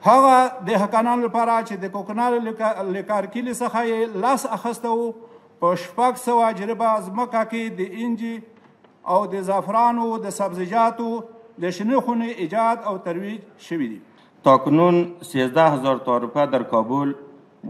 هغه د حقانانو لپاره چې د کوکنارو له کارکیلي څخه یې لاس اخیسته و په 600 جریبه ځمکه کې د انجي او د زعفرانو د سبزیجاتو د شنه خونې ایجاد او ترویج شوی دی. تاکنون 13000 طایفه در کابل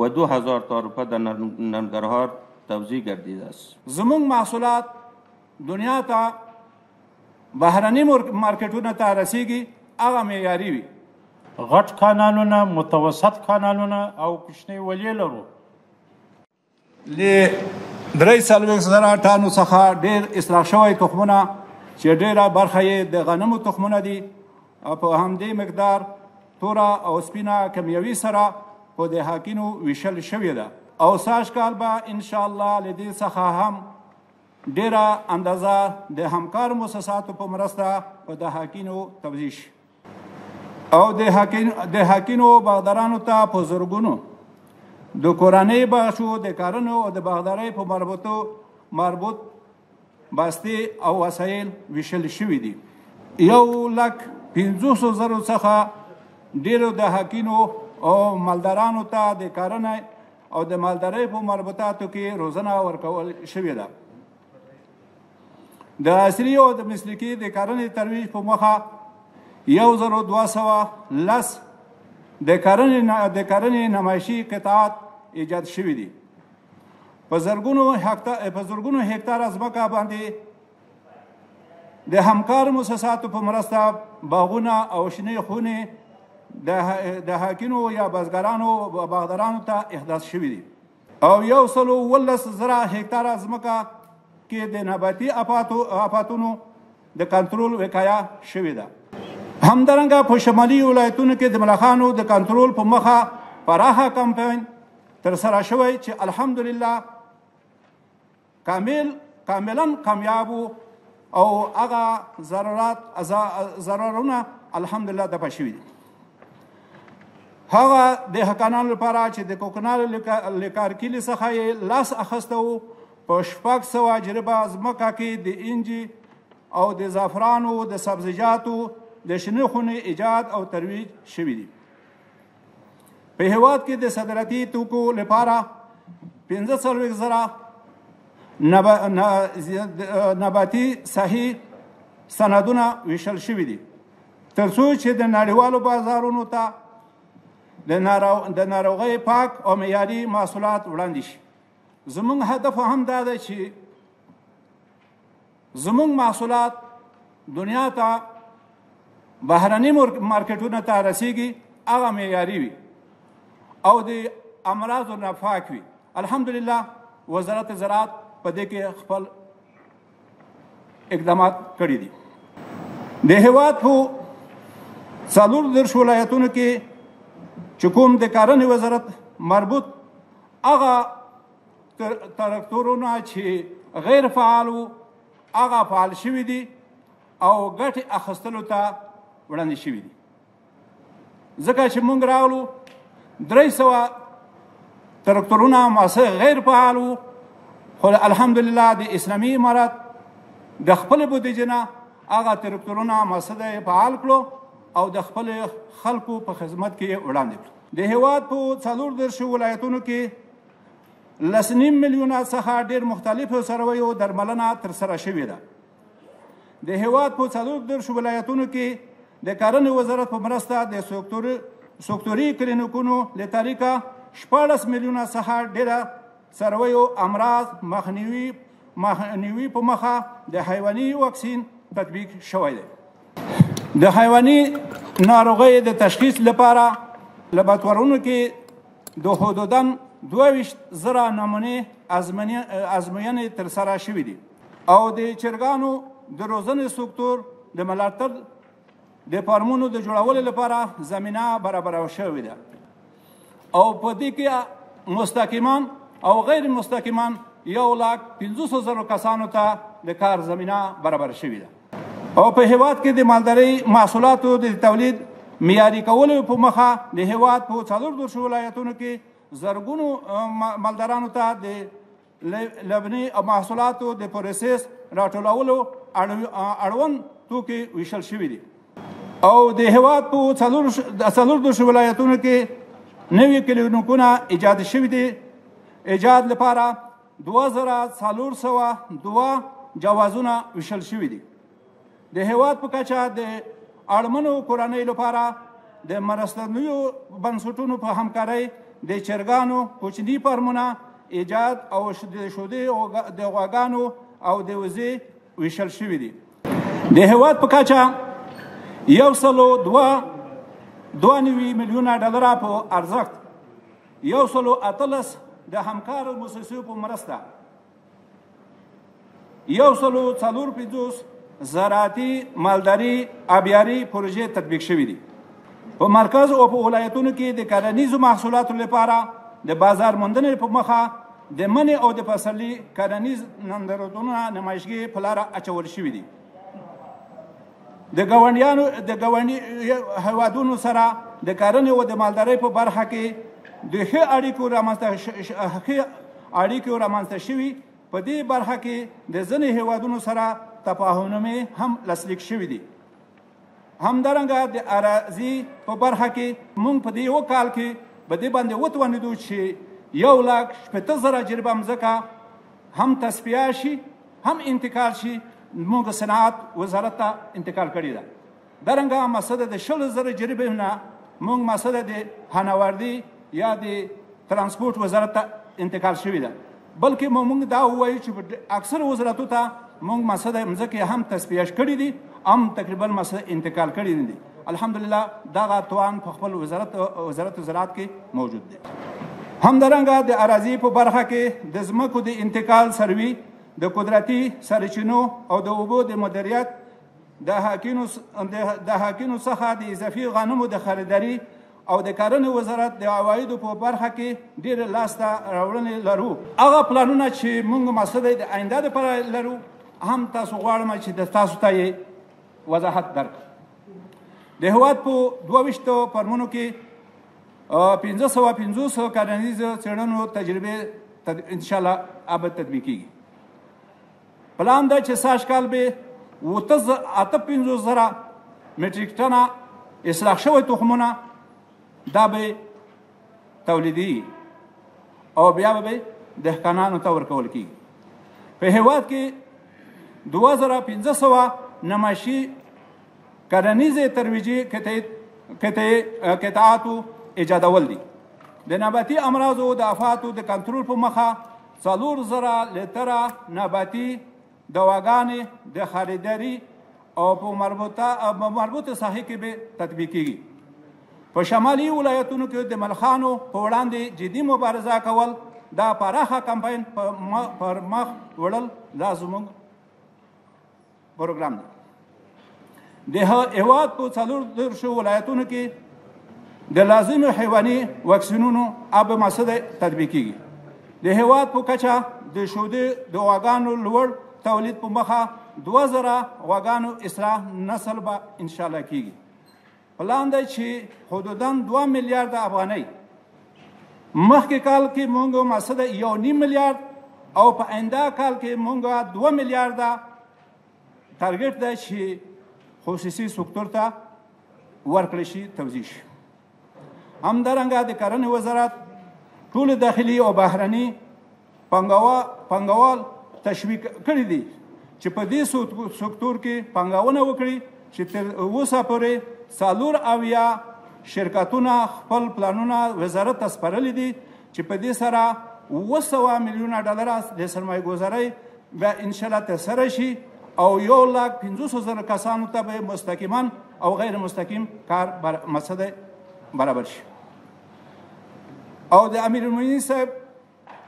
و 2000 طایفه در ننگرهار توزیع گردیده است. زموږ محصولات دنیا ته بهرني مارکیټونو ته رسیږي، هغه معیاري وي. غټ کانالونه، متوسط کانالونه او کوچنۍ ولې لرو. له 43,000 ټنو څخه ډېر اصلاح شوی تخمونه چې ډېره برخه یې د غنمو تخمونه دي، په همدې مقدار توره او سپینه کیمیاوي سره په دهاکینو ویشل شوې ده او سږ کال به انشاءالله له دې څخه هم ډېره اندازه د همکار مؤسساتو په مرسته په دهاکینو توزیع شي او د حاکینو باغدارانو ته په زرګونو د کورنۍ بخشو د کرنو او د باغدارۍ په مربوط بستې او وسایل ویشل شوي دي. 1,50,000 څخه ډېرو د حاکینو او مالدارانو ته د کرنې او د مالدارۍ په مربوطاتو کې روزنه ورکول شوې ده. د عصري او د مسلکي د کرنې ترویج په موخه 1,210 د کرنې نمایشي قطعات ایجاد شوي دي. په زرګونو هکتاره ځمکه باندې د همکار مؤسساتو په مرسته باغونه او شنې خونې د حاکینو یا بزګرانو باغدارانو ته احداث شوي دي او 1,17,000 هکتاره ځمکه کې د نباتي آفاتونو د کنټرول وقایه شوې ده. همدارنګه په شمالي ولایتونو کې د ملخانو د کنټرول په مخه پراخه کمپاین ترسره شوی چې الحمدلله کاملا کامیاب او هغه ضررونه الحمدلله دفع شوي دي. هغه د حقانانو لپاره چې د کوکنارو له کارکیلي څخه یې لاس اخیسته و په 600 جریبه ځمکه کې د انجي او د زعفرانو د سبزیجاتو د شنه خونې ایجاد او ترویج شوي دي. په هیواد کې د صادراتي توکو لپاره 45,000 نباتي صحي سندونه ویشل شوي دي تر څو چې د نړیوالو بازارونو ته د ناروغۍ پاک او معیاري محصولات وړاندې شي. زموږ هدف هم دا ده چې زموږ محصولات دنیا ته بهرني مارکیټونو ته رسیږي، هغه معیاري وي او د امراضو نه پاک وي. الحمدلله وزارت زراعت په دې کې خپل اقدامات کړي دي. د هیواد په 4 ولایتونو کې چې کوم د کرنې وزارت مربوط هغه تراکتورونه چې غیر فعال وو هغه فعال شوي دي او ګټې اخیستلو ته وړاندې شوي دي. ځکه چې موږ راغلو 300 تراکتورونه ماسه غیر فعال وو، خو الحمدلله د اسلامي امارات د خپل بودیجې نه هغه تراکتورونه ماسه فعال کړو او د خپل خلکو په خدمت کې وړاندې کړو. د هیواد په 4 ولایتونو کې 1.5 میلیونه څخه ډېر مختلفو څارویو درملنه ترسره شوې ده. د هیواد په 4 ولایتونو کې د کرنې وزارت په مرسته د سکتوري کلینیکونو له طریقه 14 میلیونه څخه ډېره څارویو امراض مخنیوي په مخه د حیواني واکسین تطبیق شوی دی. د حیواني ناروغیو د تشخیص لپاره لابراتوارونو کې د حدوداً 22,000 نمونې ازموینې ترسره شوي دي او د چرګانو د روزنې سکتور د ملاتړ د فارمونو د جوړولو لپاره زمینه برابره شوې ده او په دې کې مستقیمان او غیر مستقیمان 1,50,000 کسانو ته د کار زمینه برابر شوې ده او په هیواد کې د مالدارۍ محصولاتو د تولید معیاري کولو په مخه د هیواد په 4 ولایتونو کې زرګونو مالدارانو ته د لبني محصولاتو د پروسس راټولولو اړوند توکي ویشل شوي دي. او د هیواد په څلور دېرشو ولایتونو کې نوي کلینیکونه ایجاد شوي دي. ایجاد لپاره 2402 جوازونه ویشل شوي دي. د هیواد په کچه د اړمنو کورنیو لپاره د مرستندویو بنسټونو په همکارۍ د چرګانو کوچني فارمونه ایجاد او د شودې د غواګانو او د وزې ویشل شوي دي. د هیواد په کچه 102 میلیونه ډالره په ارزښت 118 د همکارو مؤسسو په مرسته 154 زراعتي مالداري آبیاري پروژې تطبیق شوي دي. په مرکز او په ولایتونو کې د کرنیزو محصولاتو لپاره د بازار موندنې په مخه د منې او د پسرلي کرنیز نندارتونونه نمایشګۍ په لاره اچول شوي دي. د ګاونډي هیوادونو سره د کرنې او د مالدارۍ په برخه کې د ښه اړیکو رامنځته شوي. په دې برخه کې د ځینې هیوادونو سره تفاهمنامې هم لاسلیک شوي دي. همدارنګه د اراضي په برخه کې موږ په دې یو کال کې په دې باندې وتوانېدو چې 1,80,000 جریبه مځکه هم تصفیه شي هم انتقال شي. موږ صنعت وزارت ته انتقال کړې ده. دارنګه مسله د 100,000 جریبې نه موږ مسله د هنوردي یا د ترانسپورت وزارت ته انتقال شوې ده. بلکې موږ دا ووایو چې اکثر وزارتو ته موږ مسله مځکې هم تصفیه کړې دي هم تقریبا مسله انتقال کړې دي. الحمدلله دغه توان په خپل وزارت زراعت کې موجود دی. همدارنګه د اراضي په برخه کې د ځمکو د انتقال سروي د قدرتي سرچینو او د اوبو د مدیریت د حاکینو څخه د اضافي غنمو د خریداري او د کرنې وزارت د عوایدو په برخه کې ډېر لاسته راوړنې لرو. هغه پلانونه چې موږ مسله د آینده لپاره لرو هم تاسو غواړم چې د تاسو ته یې وضاحت درکړم. د هیواد په 22 فارمونو کې 550 کرنیز څېړنو تجربې انشاءالله ابد تطبیقیږي. پلان ده چې سږ کال به 58,000 مټریک ټنه اصلاح شوی تخمونه دا به تولیدي او بیا به دهقانانو ته ورکول کیږي. په هیواد کې 2500 نمایشي کرنیزې ترویجي قطعاتو ایجادول دي. د نباتي امراضو د آفاتو د کنټرول په مخه 4,000 لیتره نباتي دواګانې د خریداري او په مربوطه ساحې کې به تطبیقیږي. په شمالي ولایتونو کې د ملخانو په وړاندې جدي مبارزه کول دا پراخه کمپاین پر مخ وړل دا زموږ پروګرام دی. د هیواد په 4 ولایتونو کې د لازمو حیواني واکسینونو اب مسله تطبیقیږي. د هیواد په کچه د شودې د غواګانو لوړ تولید په مخه 2,000 غواګانو اصلاح نسل به انشاءالله کیږي. پلان دی چې حدوداً 2 میلیارډ افغانۍ مخکې کال کې موږ مسله 1.5 میلیارډ او په آینده کال کې موږ 2 میلیارډ تارګټ دی چې خصوصي سکتور ته ورکړل شي توزیع شي. همدارنګه د کرنې وزارت ټول داخلي او بهرني پانګوال تشویق کړي دي چې په دې سکتور کې پانګونه وکړي چې تر اوسه پورې 4 شرکتونه خپل پلانونه وزارت ته سپارلي دي چې په دې سره 200 میلیونه ډالر د سرمایه ګذارۍ به انشاءالله ترسره شي او 1,50,000 کسانو ته به مستقیما او غیر مستقیم کار مسله برابر شي. او د امیر المؤمنین صاحب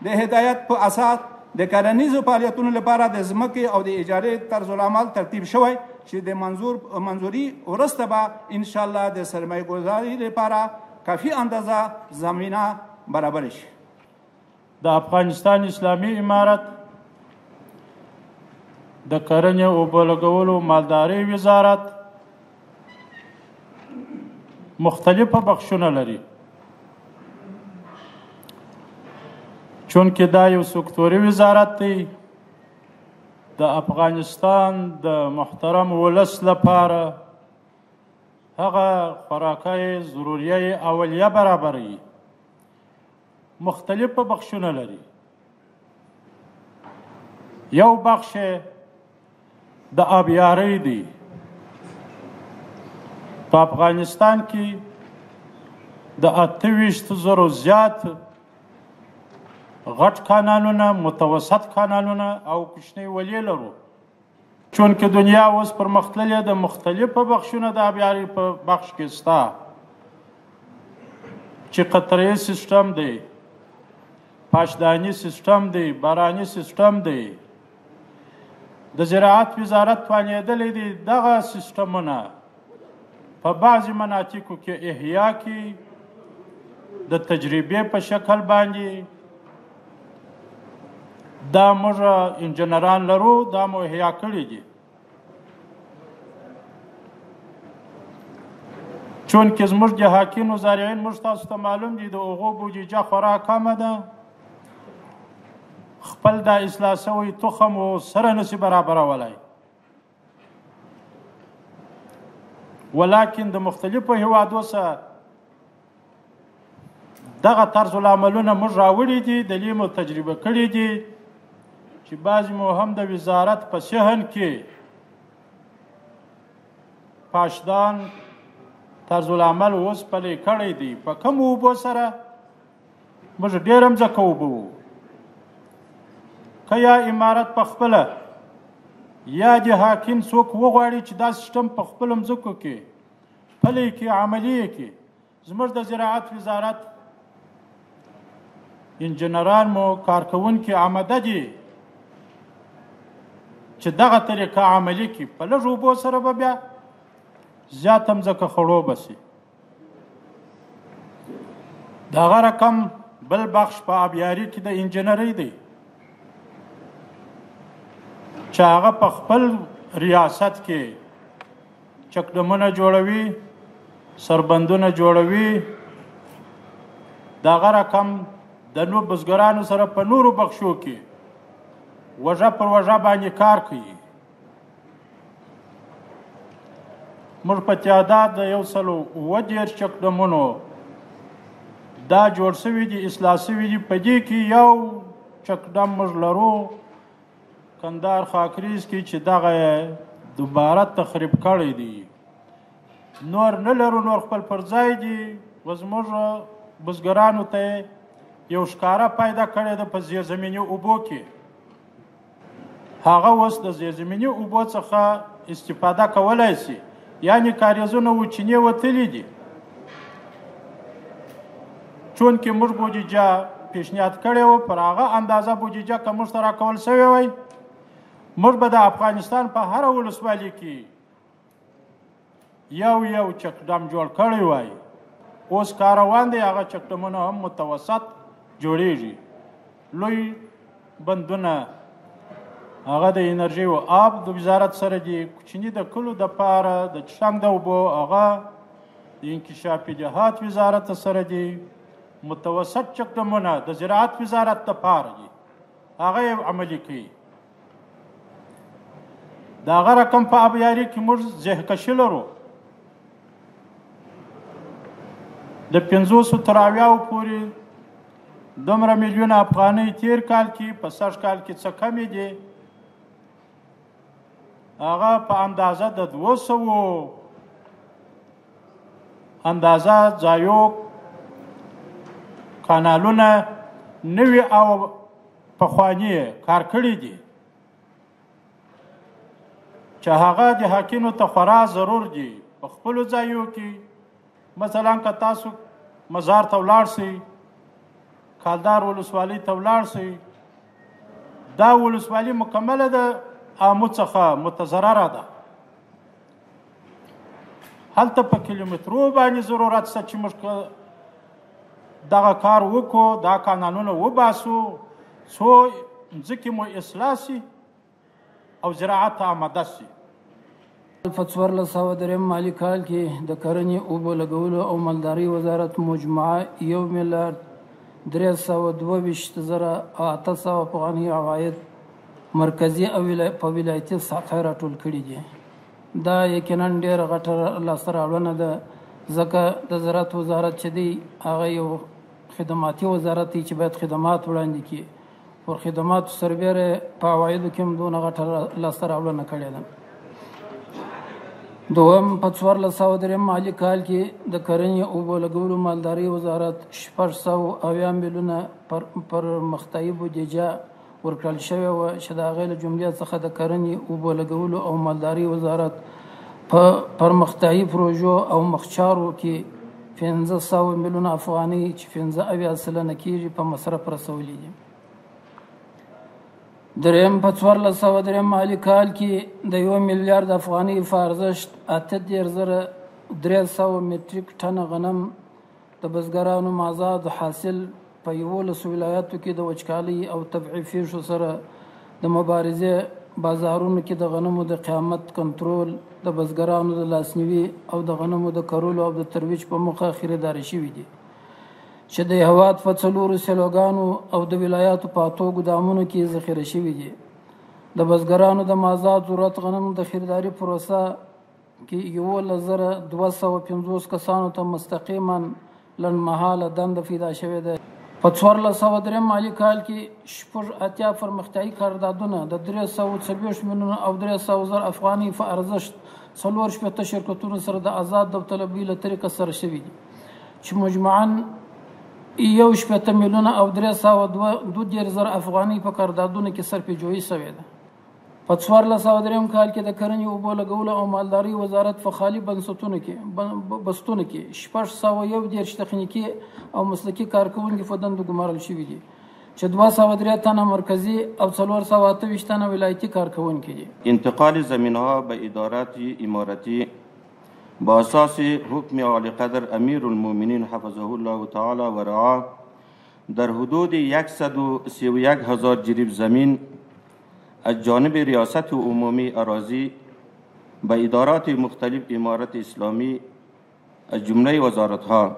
د هدایت په اساس د کرنیزو فعالیتونو لپاره د ځمکې او د اجارې طرز العمل ترتیب شوی چې د منظوري وروسته به انشاءالله د سرمایه ګذارۍ لپاره کافي اندازه زمینه برابر شي. د افغانستان اسلامي امارت د کرنې او اوبو لګولو مالدارۍ وزارت مختلفه بخشونه لري. چونکه دا یو سکتوري وزارت دی د افغانستان د محترم ولس لپاره هغه خوراکای ضروریه اولیه برابروي. مختلف بخشونه لري. یو بخش د آبیارۍ دی. په افغانستان کې د 28,000 زیات غټ کانالونه، متوسط کانالونه او کوچنۍ ولې لرو. چونکې دنیا اوس پرمختللې د مختلفو بخشونه د آبیارۍ په بخش کې سته، چې قطره‌یي سیستم دی، پاشداني سیستم دی، باراني سیستم دی. د زراعت وزارت توانېدلی دی دغه سیستمونه په بعضې مناطقو کې احیا کړي، د تجربې په شکل باندې. دا موږ انجنیران لرو، دا مو احیا کړي دي. چونکې زموږ دهاقین و زارعین موږ تاسو ته معلوم دي د هغو بودیجه خورا کمه ده. خپل دا اصلاح شوی تخم و سره نشي برابرولی. ولیکن د مختلفو هیوادو سره دغه طرز العملونه موږ راوړي دي، دلیل مو تجربه کړي دي، چې بعضې مو هم د وزارت په صحن کې پاشدان طرز العمل اوس پلی کړی دی. په کمو اوبو سره موږ ډېره مځکه اوبه وو. که یا امارت په خپله یا د حاکم څوک وغواړي چې دا سیستم په خپلو مځکو کې پلی کړي، عملي یې کړي. زموږ د زراعت وزارت انجنیران مو کارکوونکي آماده دي چې دغه طریقه عملي کړي. په لږ اوبو سره به بیا زیاته مځکه خړوبه شي. د هغه رقم بل بخش په آبیاري کې د انجنیرۍ دی، چې هغه په خپل ریاست کې چکډمونه جوړوي، سربندونه جوړوي. د هغه رقم د نو بزګرانو سره په نورو بخشو کې وژه پر وژه باندې کار کوي. موږ په تعداد د 130 چکډمونو دا جوړ شوي دي، اصلاح شوي دي. په دې کې یو چکډم موږ لرو کندهار خاکریز کې چې دغه دوباره تخریب کړی دی. نور نه لرو، نور خپل پر ځای دي. زموږ بزګرانو ته یو ښکاره پیدا کړی ده په زیرزمیني اوبو کې. هغه اوس د زیرزمیني اوبو څخه استفاده کولی شي، یعنې کاریزونه و چینې وتلي دي. چونکې موږ بودیجه پیشنهاد کړې وه، پر هغه اندازه بودیجه که موږ ته راکول شوې وی، موږ به د افغانستان په هره ولسوالۍ کې یو چکډم جوړ کړی وای. اوس کار روان دی. هغه چکډمونه هم متوسط جوړیږي. لوی بندونه هغه د انرژي او آب د وزارت سره دي. کوچني د کلو دپاره د څښاک د اوبو هغه د انکشافي جهات وزارت سره دي. متوسط چکډمونه د زراعت وزارت دپاره دي، هغه یې عملي کوي. د هغه رقم په آبیاري کې موږ زهکشي لرو. د 500 تر 80 پورې دومره میلیون افغانۍ تیر کال کې په سږ کال کې څه کمې دي. هغه په اندازه د 200 اندازه ځایو کانالونه نوي او پخواني کار کړي دي، چې هغه د حاکینو ته خورا ضرور دي په خپلو ځایو کې. مثلا که تاسو مزار ته ولاړ شئ، کالدار ولسوالۍ ته ولاړ شئ، دا ولسوالي مکمله د آمو څخه متضرره ده. هلته په کیلومترو باندې ضرورت شته چې موږ دغه کار وکړو، دا کانالونه وباسو، څو ځمکې مو اصلاح شي او زراعت ته آماده شي. په 1403 مالي کال کې د کرنې، اوبو لګولو او مالدارۍ وزارت مجموعه 1,222,800 افغاني عواید مرکزي او په ولایتي سطح راټول کړي دي. دا یقینا ډېره غټه لاسته راوړنه ده، ځکه د زراعت وزارت چې دی هغه یو خدماتي وزارت دی چې باید خدمات وړاندې کړي، پر خدماتو سربیره په عوایدو کې هم دونه غټه لاسته راوړنه کړې ده. دویم، په 1403 مالي کال کې د کرنې اوبو لګولو مالدارۍ وزارت 670 میلیونه پرمختیایي بودیجه ورکړل شوې وه چې د هغې له جملې څخه د کرنې اوبو لګولو او مالدارۍ وزارت په پرمختیایي پروژو او مخچارو کې 500 میلیونه افغانۍ چې 75% کېږي په مصرف رسولي دي. دریم، په 1403 مالي کال کې د 1 میلیارد افغانۍ په ارزښت 83,300 میټریک ټنه غنم د بزګرانو مازاد حاصل په 11 ولایاتو کې د وچکالۍ او طبیعي پیښو سره د مبارزې بازارونو کې د غنمو د قیمت کنټرول، د بزګرانو د لاسنیوي او د غنمو د کرلو او د ترویج په موخه خریداري شوي دي چې د هیواد په 4 سیلوګانو او د ولایاتو په 8 ګودامونو کې ذخیره شوي دي. د بزګرانو د مازاد ضرورت غنم د خریداري پروسه کې 11,250 کسانو ته مستقیما لنډمهاله دنده پیدا شوې ده. په 1403 مالي کال کې 80 پرمختیایي قراردادونه د 340 میلیونه او 300,000 افغانۍ په ارزښت 4 شرکتونو سره د آزاد داوطلبۍ له طریقه سره شوي دي چې مجموعاً 1 میلیونه او 302,000 افغانۍ په قراردادونو کې صرفه‌جویي شوې ده. په 1403 کال کې د کرنې اوبو لګولو او مالدارۍ وزارت په خالي بستونو کې 601 تخنیکي او مسلکي کارکوونکي په دندو ګمارل شوي دي چې 203 تنه مرکزي او 428 تنه ولایتي کارکوونکي دي. انتقال زمین‌ها به ادارات امارتی با اساس حکم عالی قدر امیر المؤمنین حفظه الله تعالی و رعاه در حدود 131,000 جریب زمین از جانب ریاست عمومی اراضی به ادارات مختلف امارت اسلامی از جمله وزارتها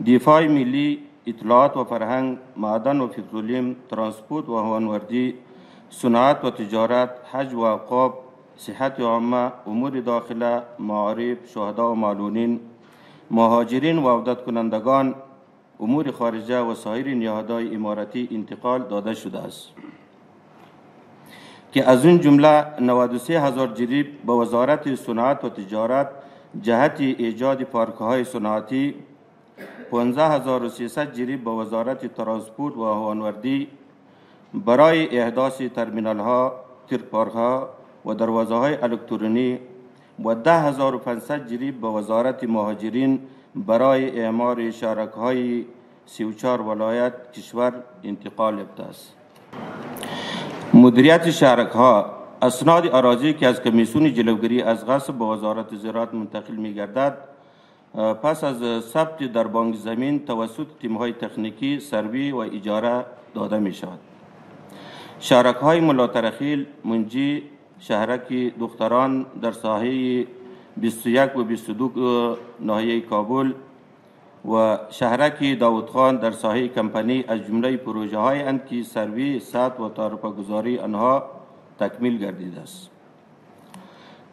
دفاع ملی، اطلاعات و فرهنگ، معدن و پترولیم، ترانسپورت و هوانوردی، صنعت و تجارت، حج و اوقاف، صحت عامه، امور داخله، معارف، شهدا و معلولین، مهاجرین و عودت کنندگان، امور خارجه و سایر نهادهای امارتی انتقال داده شده است که از این جمله 93,000 جریب به وزارت صنعت و تجارت جهت ایجاد پارک‌های صنعتی، 15,300 جریب به وزارت ترانسپورت و هوانوردی برای احداث ترمینال‌ها، ترپارک‌ها و دروازه‌های الکترونی و 10,500 جریب به وزارت مهاجرین برای اعمار شهرک‌های 34 ولایت کشور انتقال یافته است. مدیریت شهرک‌ها اسناد اراضی که از کمیسیون جلوگیری از غصب به وزارت زراعت منتقل می‌گردد پس از ثبت در بانک زمین توسط تیم‌های تکنیکی سروی و اجاره داده می‌شود. شهرک‌های ملاترخیل، منجی، شهرک دختران در ساحه 21 و 22 ناحیه کابل و شهرک داودخان در ساحه کمپانی از جمله پروژه های اند که سروی، سطح و تعرفه گذاری آنها تکمیل گردیده است.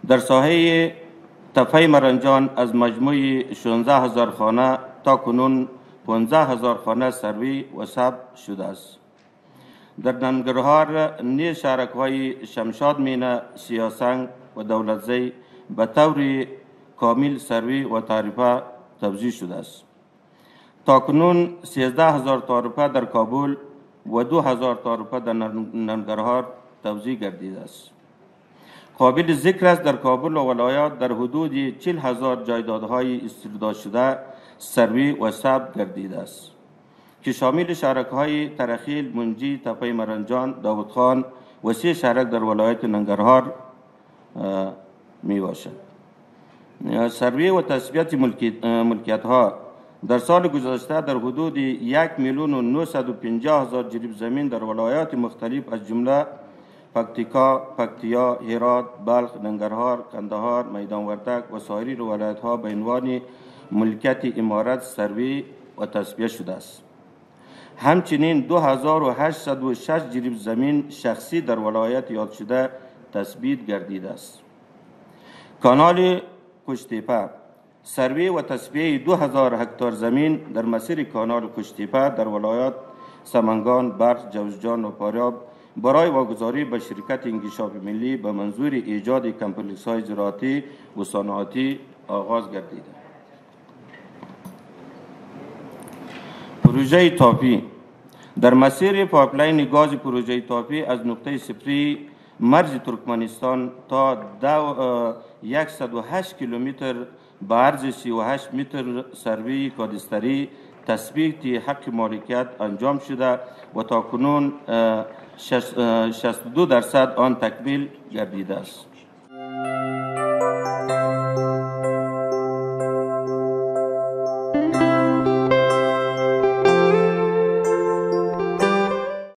در ساحه تپه مرنجان از مجموع 16,000 خانه تا کنون 15,000 خانه سروی و ثبت شده است. در ننگرهار نیز شهرک‌های شمشاد مینه، سیاسنگ و دولتزی به طور کامل سروی و تعرفه توزیع شده است. تاکنون 13,000 تعرفه در کابل و 2,000 تعرفه در ننگرهار توزیع گردیده است. قابل ذکر است در کابل و ولایات در حدود 40,000 جایدادهای استرداد شده سروی و ثبت گردیده است که شامل شهرک‌های ترخیل، منجی، تپه مرنجان، داودخان و 3 شهرک در ولایت ننگرهار می باشد. سروی و تثبیت ملکیت‌ها در سال گذشته در حدود 1,950,000 جریب زمین در ولایات مختلف از جمله پکتیا، هرات، بلخ، ننگرهار، کندهار، میدان وردک و سایر ولایت‌ها به عنوان ملکیت امارت سروی و تثبیت شده است. همچنین 2,806 جریب زمین شخصی در ولایت یاد شده تثبیت گردیده است. کانال کشتیپه سروی و تصفیه 2000 هکتار زمین در مسیر کانال کشتیپه در ولایات سمنگان، بلخ، جوزجان و فاریاب برای واگذاری به شرکت انکشاف ملی به منظور ایجاد کمپلکس های زراعتی و صنعتی آغاز گردیده. پروژه تاپی در مسیر پایپلاین گاز پروژه تاپی از نقطه صفری مرز ترکمنستان تا 108 کیلومتر به عرض 38 متر سروی کادستری تثبیت حق مالکیت انجام شده و تاکنون 62% آن تکمیل گردیده است.